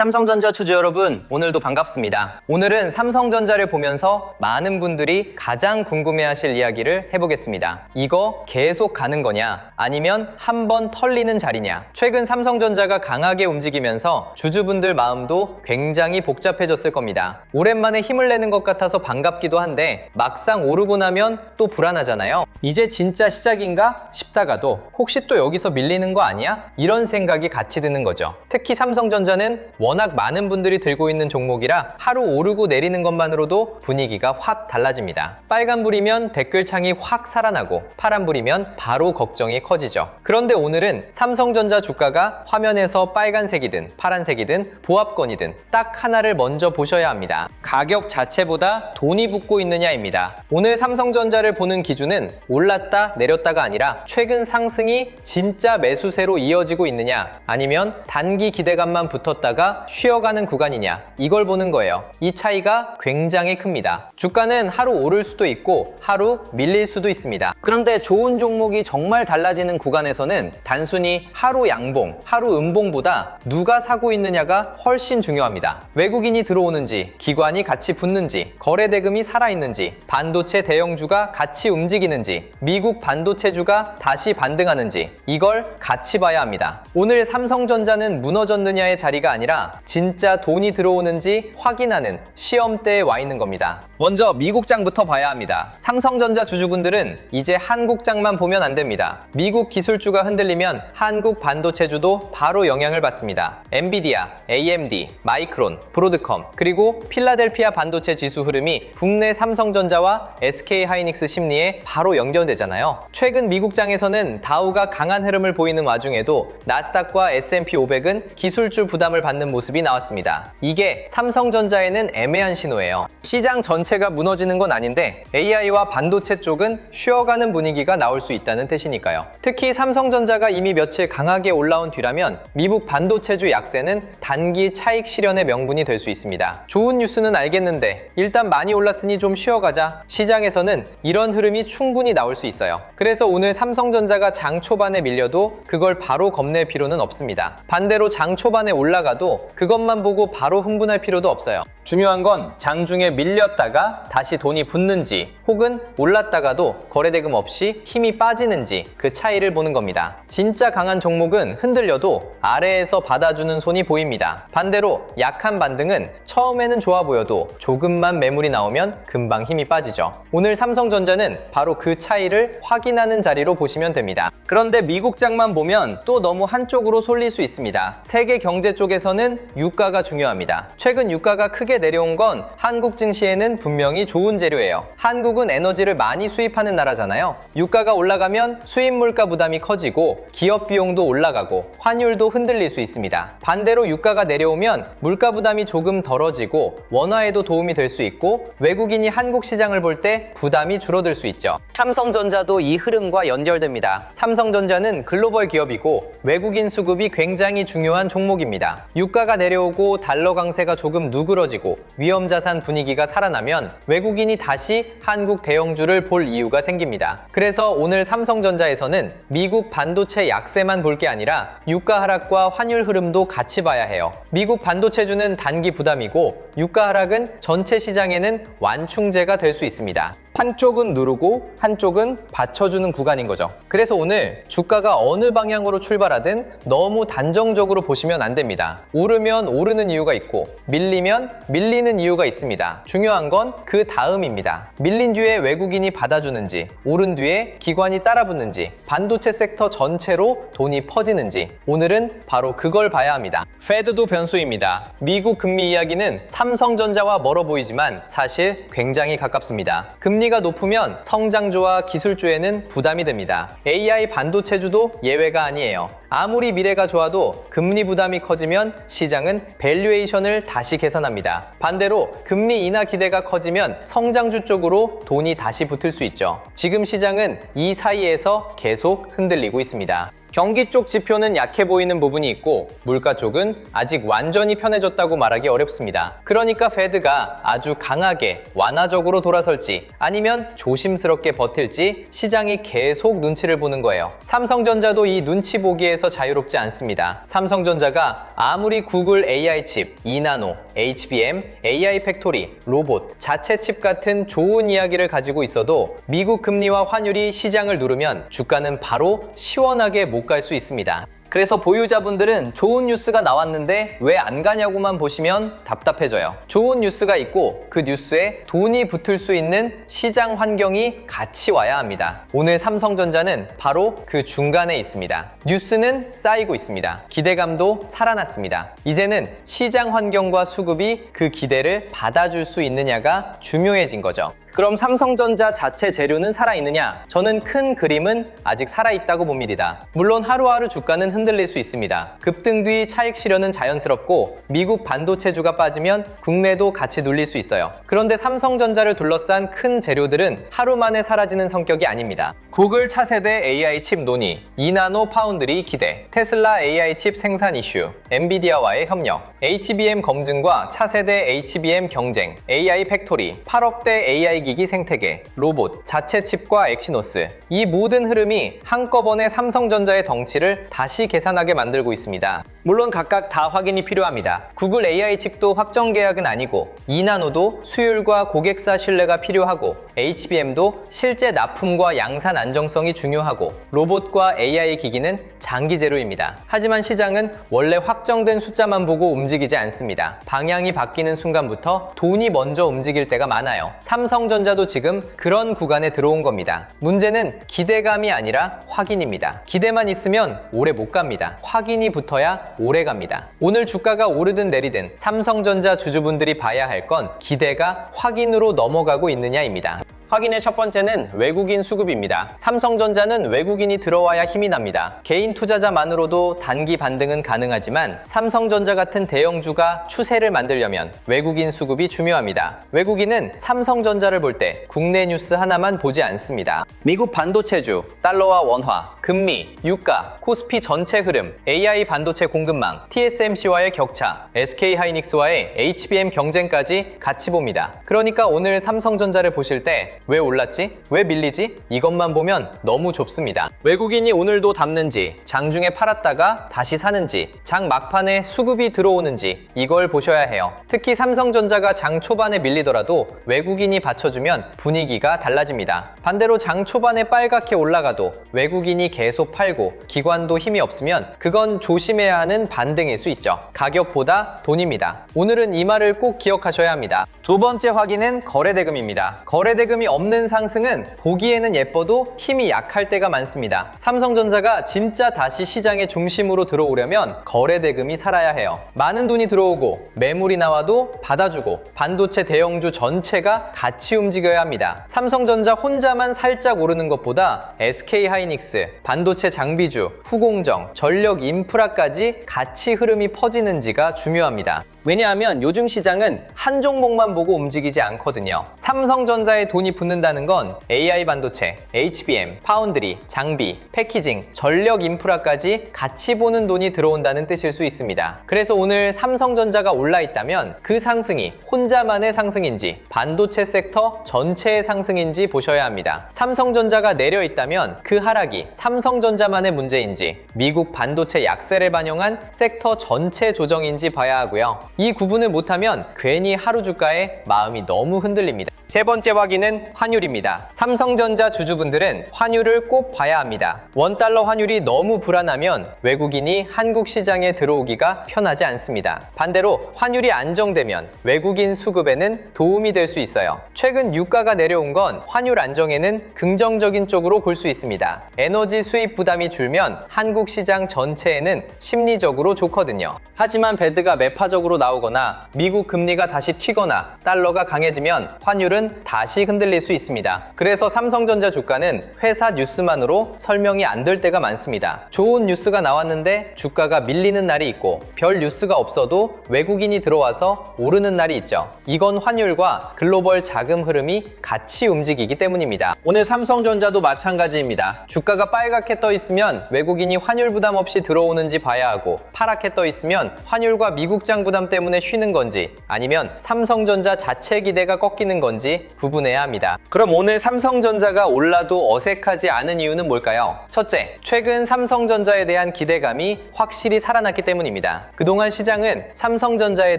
삼성전자 투자 여러분, 오늘도 반갑습니다. 오늘은 삼성전자를 보면서 많은 분들이 가장 궁금해하실 이야기를 해보겠습니다. 이거 계속 가는 거냐? 아니면 한번 털리는 자리냐? 최근 삼성전자가 강하게 움직이면서 주주분들 마음도 굉장히 복잡해졌을 겁니다. 오랜만에 힘을 내는 것 같아서 반갑기도 한데 막상 오르고 나면 또 불안하잖아요. 이제 진짜 시작인가 싶다가도 혹시 또 여기서 밀리는 거 아니야? 이런 생각이 같이 드는 거죠. 특히 삼성전자는 워낙 많은 분들이 들고 있는 종목이라 하루 오르고 내리는 것만으로도 분위기가 확 달라집니다. 빨간불이면 댓글창이 확 살아나고 파란불이면 바로 걱정이 커지죠. 그런데 오늘은 삼성전자 주가가 화면에서 빨간색이든 파란색이든 보합권이든 딱 하나를 먼저 보셔야 합니다. 가격 자체보다 돈이 붙고 있느냐입니다. 오늘 삼성전자를 보는 기준은 올랐다 내렸다가 아니라 최근 상승이 진짜 매수세로 이어지고 있느냐, 아니면 단기 기대감만 붙었다가 쉬어가는 구간이냐, 이걸 보는 거예요. 이 차이가 굉장히 큽니다. 주가는 하루 오를 수도 있고 하루 밀릴 수도 있습니다. 그런데 좋은 종목이 정말 달라지는 구간에서는 단순히 하루 양봉, 하루 음봉보다 누가 사고 있느냐가 훨씬 중요합니다. 외국인이 들어오는지, 기관이 같이 붙는지, 거래대금이 살아있는지, 반도체 대형주가 같이 움직이는지, 미국 반도체주가 다시 반등하는지, 이걸 같이 봐야 합니다. 오늘 삼성전자는 무너졌느냐의 자리가 아니라 진짜 돈이 들어오는지 확인하는 시험대에 와 있는 겁니다. 먼저 미국장부터 봐야 합니다. 삼성전자 주주분들은 이제 한국장만 보면 안 됩니다. 미국 기술주가 흔들리면 한국 반도체주도 바로 영향을 받습니다. 엔비디아, AMD, 마이크론, 브로드컴, 그리고 필라델피아 반도체 지수 흐름이 국내 삼성전자와 SK하이닉스 심리에 바로 연결되잖아요. 최근 미국장에서는 다우가 강한 흐름을 보이는 와중에도 나스닥과 S&P 500은 기술주 부담을 받는 모습이 나왔습니다. 이게 삼성전자에는 애매한 신호예요. 시장 전체가 무너지는 건 아닌데 AI와 반도체 쪽은 쉬어가는 분위기가 나올 수 있다는 뜻이니까요. 특히 삼성전자가 이미 며칠 강하게 올라온 뒤라면 미국 반도체주 약세는 단기 차익 실현의 명분이 될 수 있습니다. 좋은 뉴스는 알겠는데 일단 많이 올랐으니 좀 쉬어가자. 시장에서는 이런 흐름이 충분히 나올 수 있어요. 그래서 오늘 삼성전자가 장 초반에 밀려도 그걸 바로 겁낼 필요는 없습니다. 반대로 장 초반에 올라가도 그것만 보고 바로 흥분할 필요도 없어요. 중요한 건 장중에 밀렸다가 다시 돈이 붙는지, 혹은 올랐다가도 거래대금 없이 힘이 빠지는지 그 차이를 보는 겁니다. 진짜 강한 종목은 흔들려도 아래에서 받아주는 손이 보입니다. 반대로 약한 반등은 처음에는 좋아 보여도 조금만 매물이 나오면 금방 힘이 빠지죠. 오늘 삼성전자는 바로 그 차이를 확인하는 자리로 보시면 됩니다. 그런데 미국장만 보면 또 너무 한쪽으로 쏠릴 수 있습니다. 세계 경제 쪽에서는 유가가 중요합니다. 최근 유가가 크게 내려온 건 한국 증시에는 분명히 좋은 재료예요. 한국은 에너지를 많이 수입하는 나라잖아요. 유가가 올라가면 수입 물가 부담이 커지고 기업 비용도 올라가고 환율도 흔들릴 수 있습니다. 반대로 유가가 내려오면 물가 부담이 조금 덜어지고 원화에도 도움이 될 수 있고 외국인이 한국 시장을 볼 때 부담이 줄어들 수 있죠. 삼성전자도 이 흐름과 연결됩니다. 삼성전자는 글로벌 기업이고 외국인 수급이 굉장히 중요한 종목입니다. 유가가 내려오고 달러 강세가 조금 누그러지고 위험자산 분위기가 살아나면 외국인이 다시 한국 대형주를 볼 이유가 생깁니다. 그래서 오늘 삼성전자에서는 미국 반도체 약세만 볼 게 아니라 유가 하락과 환율 흐름도 같이 봐야 해요. 미국 반도체주는 단기 부담이고 유가 하락은 전체 시장에는 완충제가 될 수 있습니다. 한쪽은 누르고 한쪽은 받쳐주는 구간인 거죠. 그래서 오늘 주가가 어느 방향으로 출발하든 너무 단정적으로 보시면 안 됩니다. 오르면 오르는 이유가 있고 밀리면 밀리는 이유가 있습니다. 중요한 건 그 다음입니다. 밀린 뒤에 외국인이 받아주는지, 오른 뒤에 기관이 따라붙는지, 반도체 섹터 전체로 돈이 퍼지는지, 오늘은 바로 그걸 봐야 합니다. 페드도 변수입니다. 미국 금리 이야기는 삼성전자와 멀어 보이지만 사실 굉장히 가깝습니다. 금리가 높으면 성장주와 기술주에는 부담이 됩니다. AI 반도체주도 예외가 아니에요. 아무리 미래가 좋아도 금리 부담이 커지면 시장은 밸류에이션을 다시 계산합니다. 반대로 금리 인하 기대가 커지면 성장주 쪽으로 돈이 다시 붙을 수 있죠. 지금 시장은 이 사이에서 계속 흔들리고 있습니다. 경기 쪽 지표는 약해 보이는 부분이 있고 물가 쪽은 아직 완전히 편해졌다고 말하기 어렵습니다. 그러니까 페드가 아주 강하게 완화적으로 돌아설지 아니면 조심스럽게 버틸지 시장이 계속 눈치를 보는 거예요. 삼성전자도 이 눈치 보기에서 자유롭지 않습니다. 삼성전자가 아무리 구글 AI 칩, 2나노, HBM, AI 팩토리, 로봇, 자체 칩 같은 좋은 이야기를 가지고 있어도 미국 금리와 환율이 시장을 누르면 주가는 바로 시원하게 못 갈 수 있습니다. 그래서 보유자분들은 좋은 뉴스가 나왔는데 왜 안 가냐고만 보시면 답답해져요. 좋은 뉴스가 있고 그 뉴스에 돈이 붙을 수 있는 시장 환경이 같이 와야 합니다. 오늘 삼성전자는 바로 그 중간에 있습니다. 뉴스는 쌓이고 있습니다. 기대감도 살아났습니다. 이제는 시장 환경과 수급이 그 기대를 받아줄 수 있느냐가 중요해진 거죠. 그럼 삼성전자 자체 재료는 살아있느냐? 저는 큰 그림은 아직 살아있다고 봅니다. 물론 하루하루 주가는 흔들릴 수 있습니다. 급등 뒤 차익 실현은 자연스럽고 미국 반도체주가 빠지면 국내도 같이 눌릴 수 있어요. 그런데 삼성전자를 둘러싼 큰 재료들은 하루 만에 사라지는 성격이 아닙니다. 구글 차세대 AI 칩 논의, 2나노 파운드리 기대, 테슬라 AI 칩 생산 이슈, 엔비디아와의 협력, HBM 검증과 차세대 HBM 경쟁, AI 팩토리, 8억대 AI 기기 생태계, 로봇, 자체 칩과 엑시노스, 이 모든 흐름이 한꺼번에 삼성전자의 덩치를 다시 계산하게 만들고 있습니다. 물론 각각 다 확인이 필요합니다. 구글 AI 칩도 확정 계약은 아니고 2나노도 수율과 고객사 신뢰가 필요하고 HBM도 실제 납품과 양산 안정성이 중요하고 로봇과 AI 기기는 장기 재료입니다. 하지만 시장은 원래 확정된 숫자만 보고 움직이지 않습니다. 방향이 바뀌는 순간부터 돈이 먼저 움직일 때가 많아요. 삼성전자도 지금 그런 구간에 들어온 겁니다. 문제는 기대감이 아니라 확인입니다. 기대만 있으면 오래 못 갑니다. 확인이 붙어야 오래 갑니다. 오늘 주가가 오르든 내리든 삼성전자 주주분들이 봐야 할 건 기대가 확인으로 넘어가고 있느냐입니다. 확인의 첫 번째는 외국인 수급입니다. 삼성전자는 외국인이 들어와야 힘이 납니다. 개인 투자자만으로도 단기 반등은 가능하지만 삼성전자 같은 대형주가 추세를 만들려면 외국인 수급이 중요합니다. 외국인은 삼성전자를 볼 때 국내 뉴스 하나만 보지 않습니다. 미국 반도체주, 달러와 원화, 금리, 유가, 코스피 전체 흐름, AI 반도체 공급망, TSMC와의 격차, SK하이닉스와의 HBM 경쟁까지 같이 봅니다. 그러니까 오늘 삼성전자를 보실 때 왜 올랐지? 왜 밀리지? 이것만 보면 너무 좁습니다. 외국인이 오늘도 담는지, 장중에 팔았다가 다시 사는지, 장 막판에 수급이 들어오는지 이걸 보셔야 해요. 특히 삼성전자가 장 초반에 밀리더라도 외국인이 받쳐주면 분위기가 달라집니다. 반대로 장 초반에 빨갛게 올라가도 외국인이 계속 팔고 기관도 힘이 없으면 그건 조심해야 하는 반등일 수 있죠. 가격보다 돈입니다. 오늘은 이 말을 꼭 기억하셔야 합니다. 두 번째 확인은 거래대금입니다. 거래대금이 없는 상승은 보기에는 예뻐도 힘이 약할 때가 많습니다. 삼성전자가 진짜 다시 시장의 중심으로 들어오려면 거래대금이 살아야 해요. 많은 돈이 들어오고 매물이 나와도 받아주고 반도체 대형주 전체가 같이 움직여야 합니다. 삼성전자 혼자만 살짝 오르는 것보다 SK하이닉스, 반도체 장비주, 후공정, 전력 인프라까지 같이 흐름이 퍼지는지가 중요합니다. 왜냐하면 요즘 시장은 한 종목만 보고 움직이지 않거든요. 삼성전자에 돈이 붙는다는 건 AI 반도체, HBM, 파운드리, 장비, 패키징, 전력 인프라까지 같이 보는 돈이 들어온다는 뜻일 수 있습니다. 그래서 오늘 삼성전자가 올라있다면 그 상승이 혼자만의 상승인지 반도체 섹터 전체의 상승인지 보셔야 합니다. 삼성전자가 내려있다면 그 하락이 삼성전자만의 문제인지 미국 반도체 약세를 반영한 섹터 전체 조정인지 봐야 하고요. 이 구분을 못하면 괜히 하루 주가에 마음이 너무 흔들립니다. 세 번째 확인은 환율입니다. 삼성전자 주주분들은 환율을 꼭 봐야 합니다. 원달러 환율이 너무 불안하면 외국인이 한국 시장에 들어오기가 편하지 않습니다. 반대로 환율이 안정되면 외국인 수급에는 도움이 될 수 있어요. 최근 유가가 내려온 건 환율 안정에는 긍정적인 쪽으로 볼 수 있습니다. 에너지 수입 부담이 줄면 한국 시장 전체에는 심리적으로 좋거든요. 하지만 배드가 매파적으로 나오거나 미국 금리가 다시 튀거나 달러가 강해지면 환율은 종목은 다시 흔들릴 수 있습니다. 그래서 삼성전자 주가는 회사 뉴스만으로 설명이 안 될 때가 많습니다. 좋은 뉴스가 나왔는데 주가가 밀리는 날이 있고 별 뉴스가 없어도 외국인이 들어와서 오르는 날이 있죠. 이건 환율과 글로벌 자금 흐름이 같이 움직이기 때문입니다. 오늘 삼성전자도 마찬가지입니다. 주가가 빨갛게 떠 있으면 외국인이 환율 부담 없이 들어오는지 봐야 하고, 파랗게 떠 있으면 환율과 미국장 부담 때문에 쉬는 건지 아니면 삼성전자 자체 기대가 꺾이는 건지 구분해야 합니다. 그럼 오늘 삼성전자가 올라도 어색하지 않은 이유는 뭘까요? 첫째, 최근 삼성전자에 대한 기대감이 확실히 살아났기 때문입니다. 그동안 시장은 삼성전자에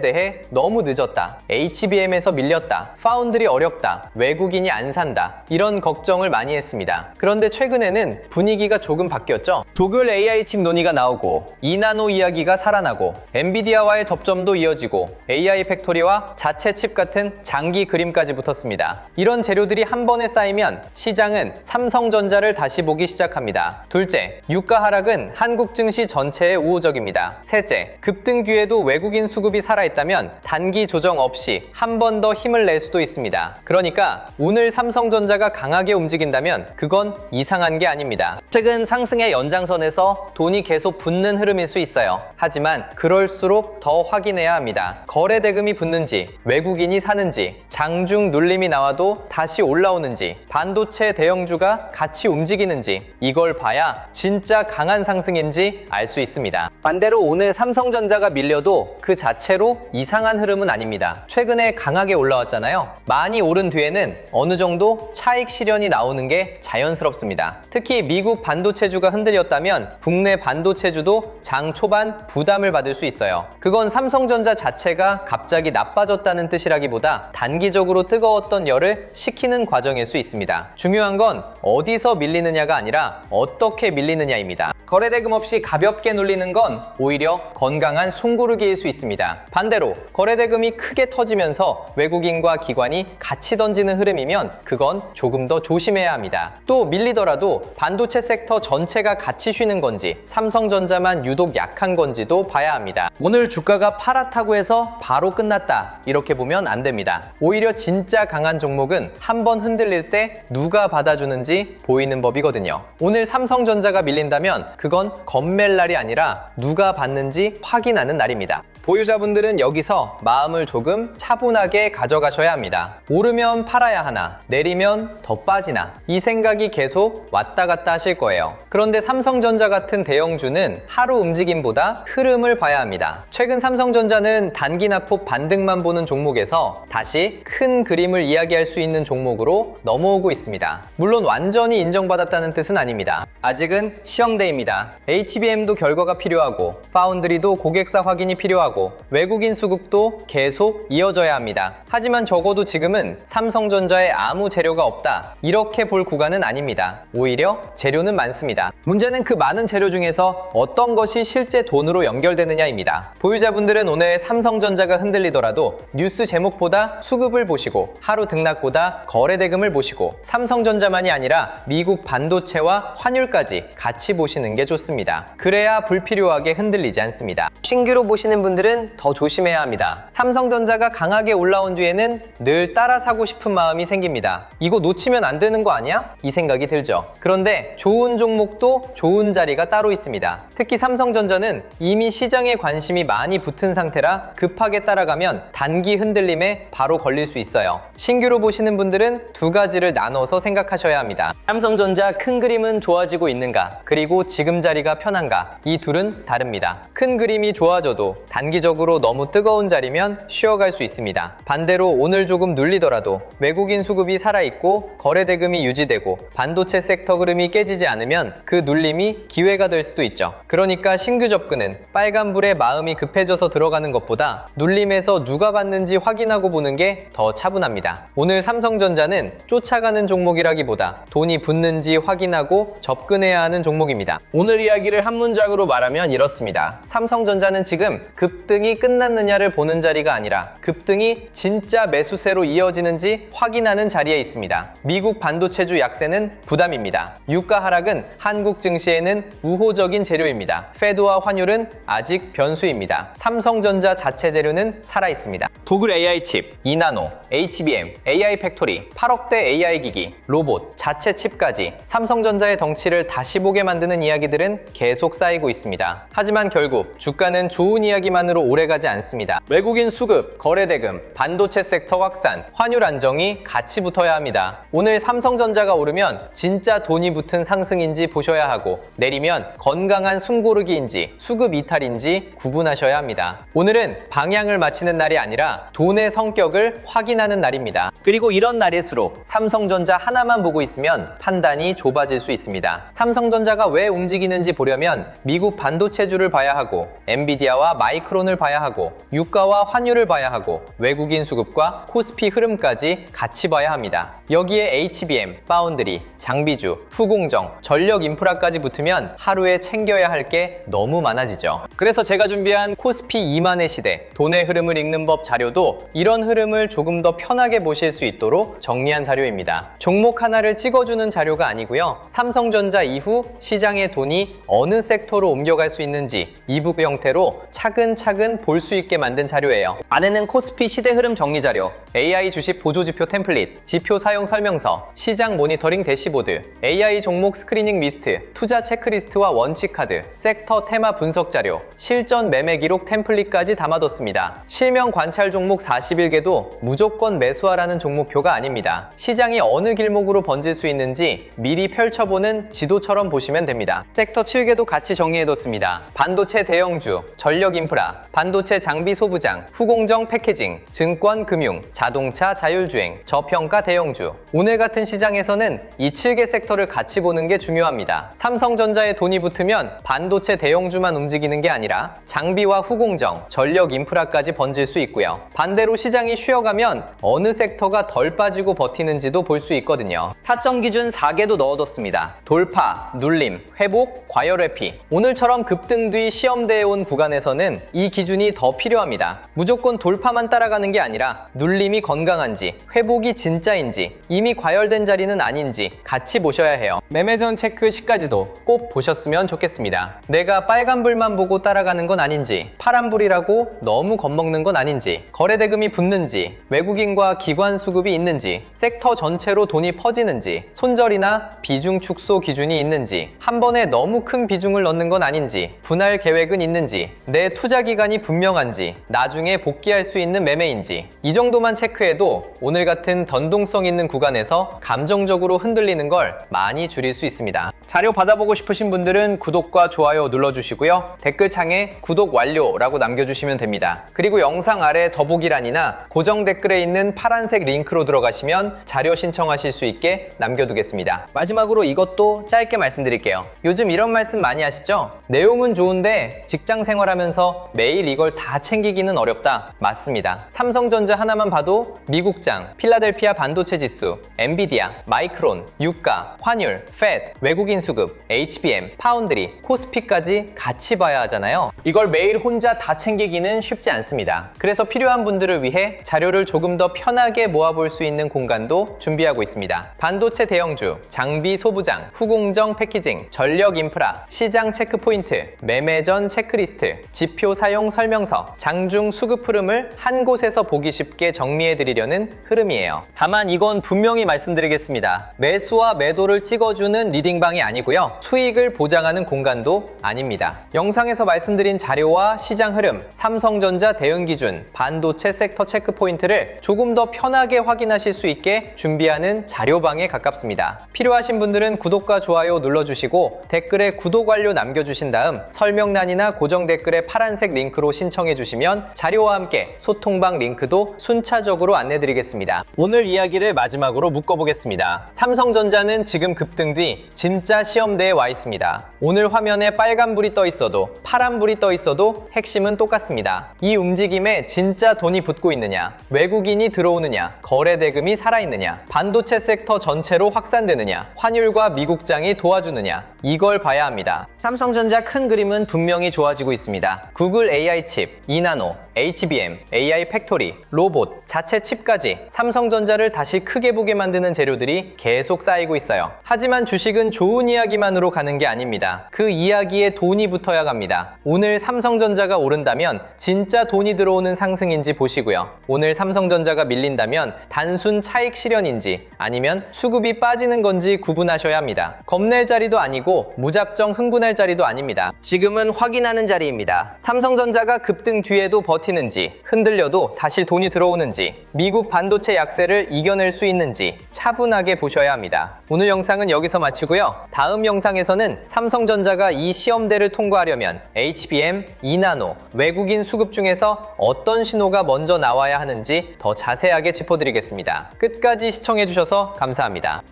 대해 너무 늦었다, HBM에서 밀렸다, 파운드리 어렵다, 외국인이 안 산다, 이런 걱정을 많이 했습니다. 그런데 최근에는 분위기가 조금 바뀌었죠. 도글 AI 칩 논의가 나오고, 2나노 이야기가 살아나고, 엔비디아와의 접점도 이어지고, AI 팩토리와 자체 칩 같은 장기 그림까지 붙었습니다. 이런 재료들이 한 번에 쌓이면 시장은 삼성전자를 다시 보기 시작합니다. 둘째, 유가 하락은 한국 증시 전체에 우호적입니다. 셋째, 급등 뒤에도 외국인 수급이 살아있다면 단기 조정 없이 한 번 더 힘을 낼 수도 있습니다. 그러니까 오늘 삼성전자가 강하게 움직인다면 그건 이상한 게 아닙니다. 최근 상승의 연장선에서 돈이 계속 붙는 흐름일 수 있어요. 하지만 그럴수록 더 확인해야 합니다. 거래 대금이 붙는지, 외국인이 사는지, 장중 눌림이 나와도 다시 올라오는지, 반도체 대형주가 같이 움직이는지, 이걸 봐야 진짜 강한 상승인지 알 수 있습니다. 반대로 오늘 삼성전자가 밀려도 그 자체로 이상한 흐름은 아닙니다. 최근에 강하게 올라왔잖아요. 많이 오른 뒤에는 어느 정도 차익 실현이 나오는 게 자연스럽습니다. 특히 미국 반도체주가 흔들렸다면 국내 반도체주도 장 초반 부담을 받을 수 있어요. 그건 삼성전자 자체가 갑자기 나빠졌다는 뜻이라기보다 단기적으로 뜨거웠던 열을 식히는 과정일 수 있습니다. 중요한 건 어디서 밀리느냐가 아니라 어떻게 밀리느냐입니다. 거래대금 없이 가볍게 눌리는 건 오히려 건강한 숨고르기일 수 있습니다. 반대로 거래대금이 크게 터지면서 외국인과 기관이 같이 던지는 흐름이면 그건 조금 더 조심해야 합니다. 또 밀리더라도 반도체 섹터 전체가 같이 쉬는 건지, 삼성전자만 유독 약한 건지도 봐야 합니다. 오늘 주가가 파랗다고 해서 바로 끝났다, 이렇게 보면 안 됩니다. 오히려 진짜 강한 종목은 한번 흔들릴 때 누가 받아주는지 보이는 법이거든요. 오늘 삼성전자가 밀린다면 그건 겁맬 날이 아니라 누가 받는지 확인하는 날입니다. 보유자분들은 여기서 마음을 조금 차분하게 가져가셔야 합니다. 오르면 팔아야 하나, 내리면 더 빠지나, 이 생각이 계속 왔다 갔다 하실 거예요. 그런데 삼성전자 같은 대형주는 하루 움직임보다 흐름을 봐야 합니다. 최근 삼성전자는 단기 낙폭 반등만 보는 종목에서 다시 큰 그림을 이야기할 수 있는 종목으로 넘어오고 있습니다. 물론 완전히 인정받았다는 뜻은 아닙니다. 아직은 시형대입니다. HBM도 결과가 필요하고, 파운드리도 고객사 확인이 필요하고, 외국인 수급도 계속 이어져야 합니다. 하지만 적어도 지금은 삼성전자에 아무 재료가 없다, 이렇게 볼 구간은 아닙니다. 오히려 재료는 많습니다. 문제는 그 많은 재료 중에서 어떤 것이 실제 돈으로 연결되느냐입니다. 보유자분들은 오늘 삼성전자가 흔들리더라도 뉴스 제목보다 수급을 보시고, 하루 등락보다 거래 대금을 보시고, 삼성전자만이 아니라 미국 반도체와 환율까지 같이 보시는 게 좋습니다. 그래야 불필요하게 흔들리지 않습니다. 신규로 보시는 분들은 더 조심해야 합니다. 삼성전자가 강하게 올라온 뒤에는 늘 따라 사고 싶은 마음이 생깁니다. 이거 놓치면 안 되는 거 아니야? 이 생각이 들죠. 그런데 좋은 종목도 좋은 자리가 따로 있습니다. 특히 삼성전자는 이미 시장에 관심이 많이 붙은 상태라 급하게 따라가면 단기 흔들림에 바로 걸릴 수 있어요. 신규로 보시는 분들은 두 가지를 나눠서 생각하셔야 합니다. 삼성전자 큰 그림은 좋아지고 있는가, 그리고 지금 자리가 편한가, 이 둘은 다릅니다. 큰 그림이 좋아져도 단기적으로 너무 뜨거운 자리면 쉬어갈 수 있습니다. 반대로 오늘 조금 눌리더라도 외국인 수급이 살아있고 거래 대금이 유지되고 반도체 섹터 흐름이 깨지지 않으면 그 눌림이 기회가 될 수도 있죠. 그러니까 신규 접근은 빨간불에 마음이 급해져서 들어가는 것보다 눌림에서 누가 받는지 확인하고 보는 게 더 차분합니다. 오늘 삼성전자는 쫓아가는 종목이라기보다 돈이 붙는지 확인하고 접근해야 하는 종목입니다. 오늘 이야기를 한 문장으로 말하면 이렇습니다. 삼성전자는 지금 급 급등이 끝났느냐를 보는 자리가 아니라 급등이 진짜 매수세로 이어지는지 확인하는 자리에 있습니다. 미국 반도체주 약세는 부담입니다. 유가 하락은 한국 증시에는 우호적인 재료입니다. 페드와 환율은 아직 변수입니다. 삼성전자 자체 재료는 살아있습니다. 도글 AI 칩, 2나노, HBM, AI 팩토리, 8억대 AI 기기, 로봇, 자체 칩까지 삼성전자의 덩치를 다시 보게 만드는 이야기들은 계속 쌓이고 있습니다. 하지만 결국 주가는 좋은 이야기만으로 오래가지 않습니다. 외국인 수급, 거래 대금, 반도체 섹터 확산, 환율 안정이 같이 붙어야 합니다. 오늘 삼성전자가 오르면 진짜 돈이 붙은 상승인지 보셔야 하고 내리면 건강한 숨고르기인지 수급 이탈인지 구분하셔야 합니다. 오늘은 방향을 맞히는 날이 아니라 돈의 성격을 확인하는 날입니다. 그리고 이런 날일수록 삼성전자 하나만 보고 있으면 판단이 좁아질 수 있습니다. 삼성전자가 왜 움직이는지 보려면 미국 반도체주를 봐야 하고 엔비디아와 마이크론을 봐야 하고 유가와 환율을 봐야 하고 외국인 수급과 코스피 흐름까지 같이 봐야 합니다. 여기에 HBM, 파운드리, 장비주, 후공정, 전력 인프라까지 붙으면 하루에 챙겨야 할 게 너무 많아지죠. 그래서 제가 준비한 코스피 2만의 시대, 돈의 흐름을 읽는 법 자료도 이런 흐름을 조금 더 편하게 보실 수 있도록 정리한 자료입니다. 종목 하나를 찍어주는 자료가 아니고요. 삼성전자 이후 시장의 돈이 어느 섹터로 옮겨갈 수 있는지 이북 형태로 차근차근 볼 수 있게 만든 자료예요. 안에는 코스피 시대 흐름 정리 자료, AI 주식 보조지표 템플릿, 지표 사용 설명서, 시장 모니터링 대시보드, AI 종목 스크리닝 리스트, 투자 체크리스트와 원칙 카드, 섹터 테마 분석 자료, 실전 매매 기록 템플릿까지 담아뒀습니다. 실명 관찰 종목 41개도 무조건 매수하라는 종목표가 아닙니다. 시장이 어느 길목으로 번질 수 있는지 미리 펼쳐보는 지도처럼 보시면 됩니다. 섹터 치우개도 같이 정리해뒀습니다. 반도체 대형주, 전력 인프라, 반도체 장비 소부장, 후공정 패키징, 증권 금융, 자동차 자율주행, 저평가 대형주. 오늘 같은 시장에서는 이 7개 섹터를 같이 보는 게 중요합니다. 삼성전자에 돈이 붙으면 반도체 대형주만 움직이는 게 아니라 장비와 후공정, 전력 인프라까지 번질 수 있고요. 반대로 시장이 쉬어가면 어느 섹터가 덜 빠지고 버티는지도 볼 수 있거든요. 타점 기준 4개도 넣어뒀습니다. 돌파, 눌림, 회복, 과열 회피. 오늘처럼 급등 뒤 시험대에 온 구간에서는 이 기준이 더 필요합니다. 무조건 돌파만 따라가는 게 아니라 눌림이 건강한지, 회복이 진짜인지, 이미 과열된 자리는 아닌지 같이 보셔야 해요. 매매전 체크 시까지도 꼭 보셨으면 좋겠습니다. 내가 빨간불만 보고 따라가는 건 아닌지, 파란불이라고 너무 겁먹는 건 아닌지, 거래대금이 붙는지, 외국인과 기관 수급이 있는지, 섹터 전체로 돈이 퍼지는지, 손절이나 비중 축소 기준이 있는지, 한 번에 너무 큰 비중을 넣는 건 아닌지, 분할 계획은 있는지, 내 투자 기간이 분명한지, 나중에 복귀할 수 있는 매매인지, 이 정도만 체크해도 오늘 같은 변동성 있는 구간에서 감정적으로 흔들리는 걸 많이 줄일 수 있습니다. 자료 받아보고 싶으신 분들은 구독과 좋아요 눌러주시고요. 댓글창에 구독 완료라고 남겨주시면 됩니다. 그리고 영상 아래 더보기란이나 고정 댓글에 있는 파란색 링크로 들어가시면 자료 신청하실 수 있게 남겨두겠습니다. 마지막으로 이것도 짧게 말씀드릴게요. 요즘 이런 말씀 많이 하시죠? 내용은 좋은데 직장 생활하면서 매일 이걸 다 챙기기는 어렵다. 맞습니다. 삼성전자 하나만 봐도 미국장, 필라델피아 반도체 지수, 엔비디아, 마이크론, 유가, 환율, 페드, 외국인 수급, HBM, 파운드리, 코스피까지 같이 봐야 하잖아요. 이걸 매일 혼자 다 챙기기는 쉽지 않습니다. 그래서 필요한 분들을 위해 자료를 조금 더 편하게 모아볼 수 있는 공간도 준비하고 있습니다. 반도체 대형주, 장비 소부장, 후공정 패키징, 전력 인프라, 시장 체크포인트, 매매전 체크리스트, 지표 사용 설명서, 장중 수급 흐름을 한 곳에서 보기 쉽게 정리해드리려는 흐름이에요. 다만 이건 분명히 말씀드리겠습니다. 매수와 매도를 찍어주는 리딩방이 아니고요. 수익을 보장하는 공간도 아닙니다. 영상에서 말씀드린 자료와 시장 흐름, 삼성전자 대응 기준, 반도체 섹터 체크 포인트를 조금 더 편하게 확인하실 수 있게 준비하는 자료방에 가깝습니다. 필요하신 분들은 구독과 좋아요 눌러주시고 댓글에 구독 완료 남겨주신 다음 설명란이나 고정 댓글에 파란색 링크로 신청해 주시면 자료와 함께 소통방 링크도 순차적으로 안내드리겠습니다. 오늘 이야기를 마지막으로 묶어보겠습니다. 삼성전자는 지금 급등 뒤 진짜 시험대에 와 있습니다. 오늘 화면에 빨간불이 떠 있어도 파란불이 떠 있어도 핵심은 똑같습니다. 이 움직임에 진짜 돈이 붙고 있느냐, 외국인이 들어오느냐, 거래 대금이 살아있느냐, 반도체 섹터 전체로 확산되느냐, 환율과 미국장이 도와주느냐, 이걸 봐야 합니다. 삼성전자 큰 그림은 분명히 좋아지고 있습니다. 구글 싱글 AI 칩, 2나노, HBM, AI 팩토리, 로봇, 자체 칩까지 삼성전자를 다시 크게 보게 만드는 재료들이 계속 쌓이고 있어요. 하지만 주식은 좋은 이야기만으로 가는 게 아닙니다. 그 이야기에 돈이 붙어야 갑니다. 오늘 삼성전자가 오른다면 진짜 돈이 들어오는 상승인지 보시고요. 오늘 삼성전자가 밀린다면 단순 차익 실현인지 아니면 수급이 빠지는 건지 구분하셔야 합니다. 겁낼 자리도 아니고 무작정 흥분할 자리도 아닙니다. 지금은 확인하는 자리입니다. 삼성전자가 급등 뒤에도 버티는지, 흔들려도 다시 돈이 들어오는지, 미국 반도체 약세를 이겨낼 수 있는지 차분하게 보셔야 합니다. 오늘 영상은 여기서 마치고요. 다음 영상에서는 삼성전자가 이 시험대를 통과하려면 HBM, 2나노, 외국인 수급 중에서 어떤 신호가 먼저 나와야 하는지 더 자세하게 짚어드리겠습니다. 끝까지 시청해주셔서 감사합니다.